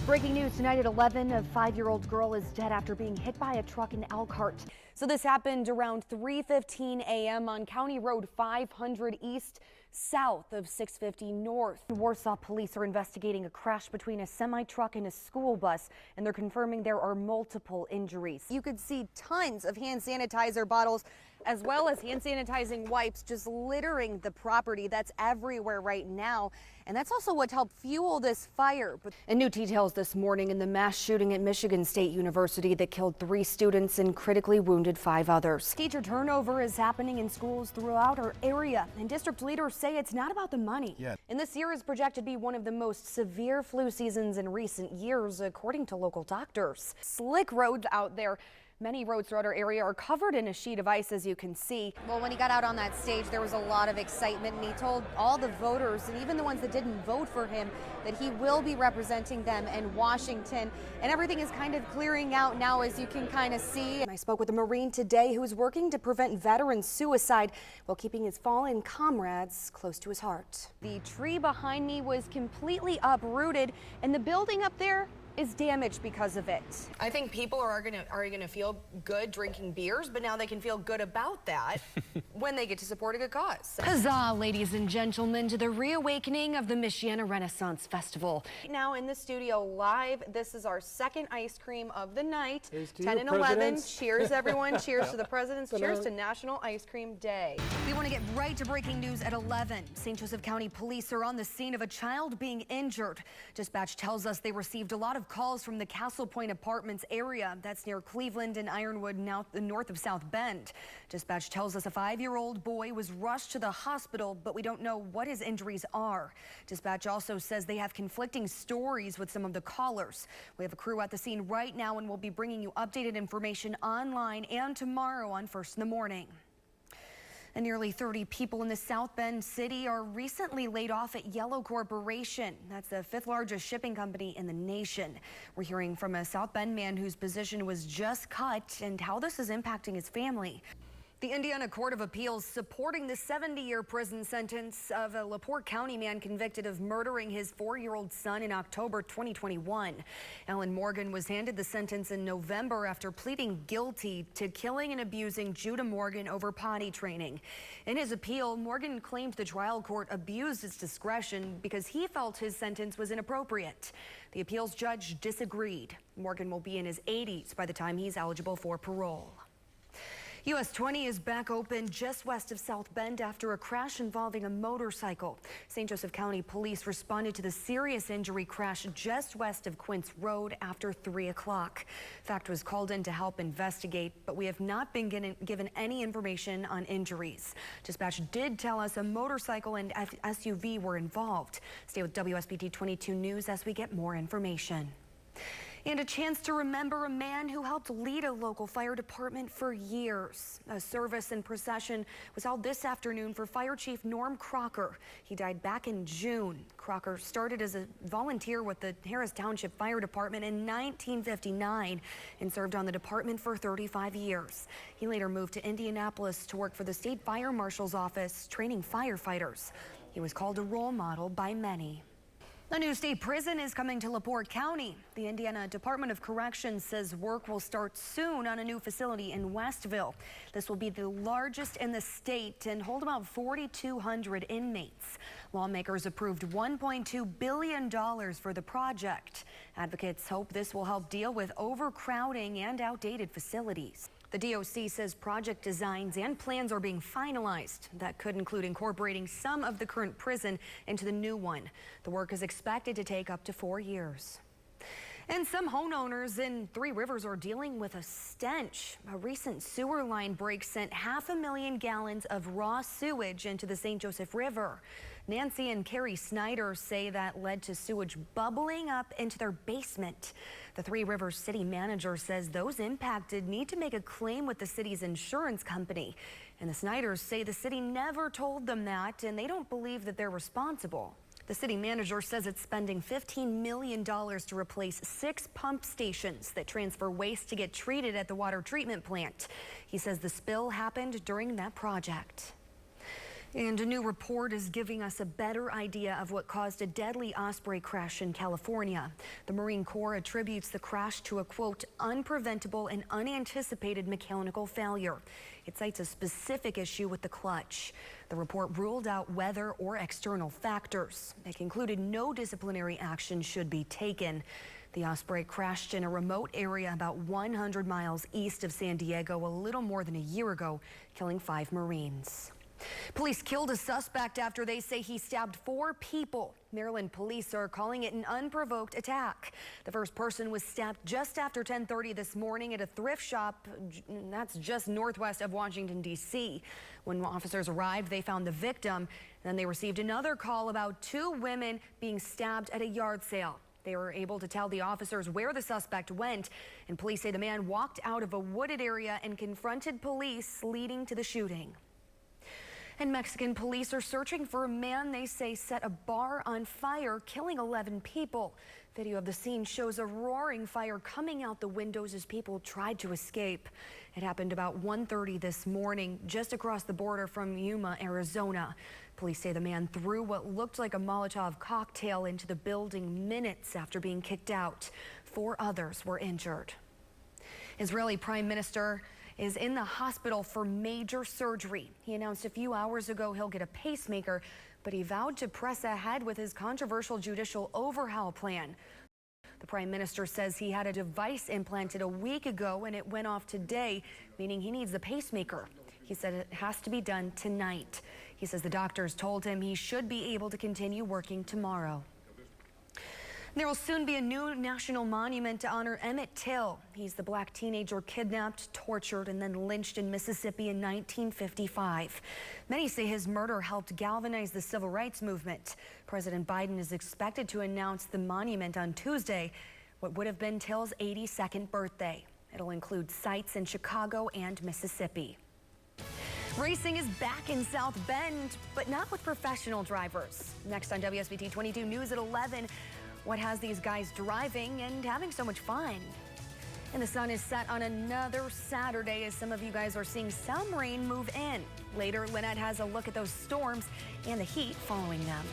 Breaking news tonight at 11, a 5-year-old girl is dead after being hit by a truck in Elkhart. So this happened around 3:15 a.m. on County Road 500 East, south of 650 North. Warsaw police are investigating a crash between a semi-truck and a school bus, and they're confirming there are multiple injuries. You could see tons of hand sanitizer bottles as well as hand sanitizing wipes just littering the property. That's everywhere right now. And that's also what helped fuel this fire. And new details this morning in the mass shooting at Michigan State University that killed 3 students and critically wounded 5 others. Teacher turnover is happening in schools throughout our area, and district leaders say it's not about the money. And this year is projected to be one of the most severe flu seasons in recent years, according to local doctors. Slick roads out there. Many roads throughout our area are covered in a sheet of ice, as you can see. Well, when he got out on that stage, there was a lot of excitement, and he told all the voters, and even the ones that didn't vote for him, that he will be representing them in Washington. And everything is kind of clearing out now, as you can kind of see. I spoke with a Marine today who is working to prevent veteran suicide while keeping his fallen comrades close to his heart. The tree behind me was completely uprooted, and the building up there is damaged because of it. I think people are gonna feel good drinking beers, but now they can feel good about that when they get to support a good cause. Huzzah, ladies and gentlemen, to the reawakening of the Michiana Renaissance Festival. Now in the studio live, this is our second ice cream of the night. 10 and 11. Cheers, everyone. Cheers to the presidents. Cheers to National Ice Cream Day. We want to get right to breaking news at 11. St. Joseph County police are on the scene of a child being injured. Dispatch tells us they received a lot of calls from the Castle Point Apartments area. That's near Cleveland and Ironwood, now north of South Bend. Dispatch tells us a 5-year-old boy was rushed to the hospital, but we don't know what his injuries are. Dispatch also says they have conflicting stories with some of the callers. We have a crew at the scene right now, and we'll be bringing you updated information online and tomorrow on First in the Morning. And nearly 30 people in the South Bend city are recently laid off at Yellow Corporation. That's the 5th largest shipping company in the nation. We're hearing from a South Bend man whose position was just cut and how this is impacting his family. The Indiana Court of Appeals supporting the 70-year prison sentence of a LaPorte County man convicted of murdering his 4-year-old son in October 2021. Alan Morgan was handed the sentence in November after pleading guilty to killing and abusing Judah Morgan over potty training. In his appeal, Morgan claimed the trial court abused its discretion because he felt his sentence was inappropriate. The appeals judge disagreed. Morgan will be in his 80s by the time he's eligible for parole. US 20 is back open just west of South Bend after a crash involving a motorcycle. St. Joseph County police responded to the serious injury crash just west of Quince Road after 3 o'clock. FACT was called in to help investigate, but we have not been given any information on injuries. Dispatch did tell us a motorcycle and SUV were involved. Stay with WSBT 22 News as we get more information. And a chance to remember a man who helped lead a local fire department for years. A service and procession was held this afternoon for Fire Chief Norm Crocker. He died back in June. Crocker started as a volunteer with the Harris Township Fire Department in 1959 and served on the department for 35 years. He later moved to Indianapolis to work for the State Fire Marshal's office, training firefighters. He was called a role model by many. A new state prison is coming to LaPorte County. The Indiana Department of Corrections says work will start soon on a new facility in Westville. This will be the largest in the state and hold about 4,200 inmates. Lawmakers approved $1.2 billion for the project. Advocates hope this will help deal with overcrowding and outdated facilities. The DOC says project designs and plans are being finalized. That could include incorporating some of the current prison into the new one. The work is expected to take up to 4 years. And some homeowners in Three Rivers are dealing with a stench. A recent sewer line break sent 500,000 gallons of raw sewage into the St. Joseph River. Nancy and Carrie Snyder say that led to sewage bubbling up into their basement. The Three Rivers city manager says those impacted need to make a claim with the city's insurance company. And the Snyders say the city never told them that, and they don't believe that they're responsible. The city manager says it's spending $15 million to replace 6 pump stations that transfer waste to get treated at the water treatment plant. He says the spill happened during that project. And a new report is giving us a better idea of what caused a deadly Osprey crash in California. The Marine Corps attributes the crash to a, quote, unpreventable and unanticipated mechanical failure. It cites a specific issue with the clutch. The report ruled out weather or external factors. It concluded no disciplinary action should be taken. The Osprey crashed in a remote area about 100 miles east of San Diego a little more than a year ago, killing 5 Marines. Police killed a suspect after they say he stabbed 4 people. Maryland police are calling it an unprovoked attack. The first person was stabbed just after 10:30 this morning at a thrift shop that's just northwest of Washington, D.C. When officers arrived, they found the victim. Then they received another call about 2 women being stabbed at a yard sale. They were able to tell the officers where the suspect went, and police say the man walked out of a wooded area and confronted police, leading to the shooting. And Mexican police are searching for a man they say set a bar on fire, killing 11 people. Video of the scene shows a roaring fire coming out the windows as people tried to escape. It happened about 1:30 this morning, just across the border from Yuma, Arizona. Police say the man threw what looked like a Molotov cocktail into the building minutes after being kicked out. 4 others were injured. Israeli Prime Minister is in the hospital for major surgery. He announced a few hours ago he'll get a pacemaker, but he vowed to press ahead with his controversial judicial overhaul plan. The prime minister says he had a device implanted a week ago and it went off today, meaning he needs the pacemaker. He said it has to be done tonight. He says the doctors told him he should be able to continue working tomorrow. There will soon be a new national monument to honor Emmett Till. He's the black teenager kidnapped, tortured, and then lynched in Mississippi in 1955. Many say his murder helped galvanize the civil rights movement. President Biden is expected to announce the monument on Tuesday, what would have been Till's 82nd birthday. It'll include sites in Chicago and Mississippi. Racing is back in South Bend, but not with professional drivers. Next on WSBT 22 News at 11. What has these guys driving and having so much fun? And the sun is set on another Saturday as some of you guys are seeing some rain move in. Later, Lynette has a look at those storms and the heat following them.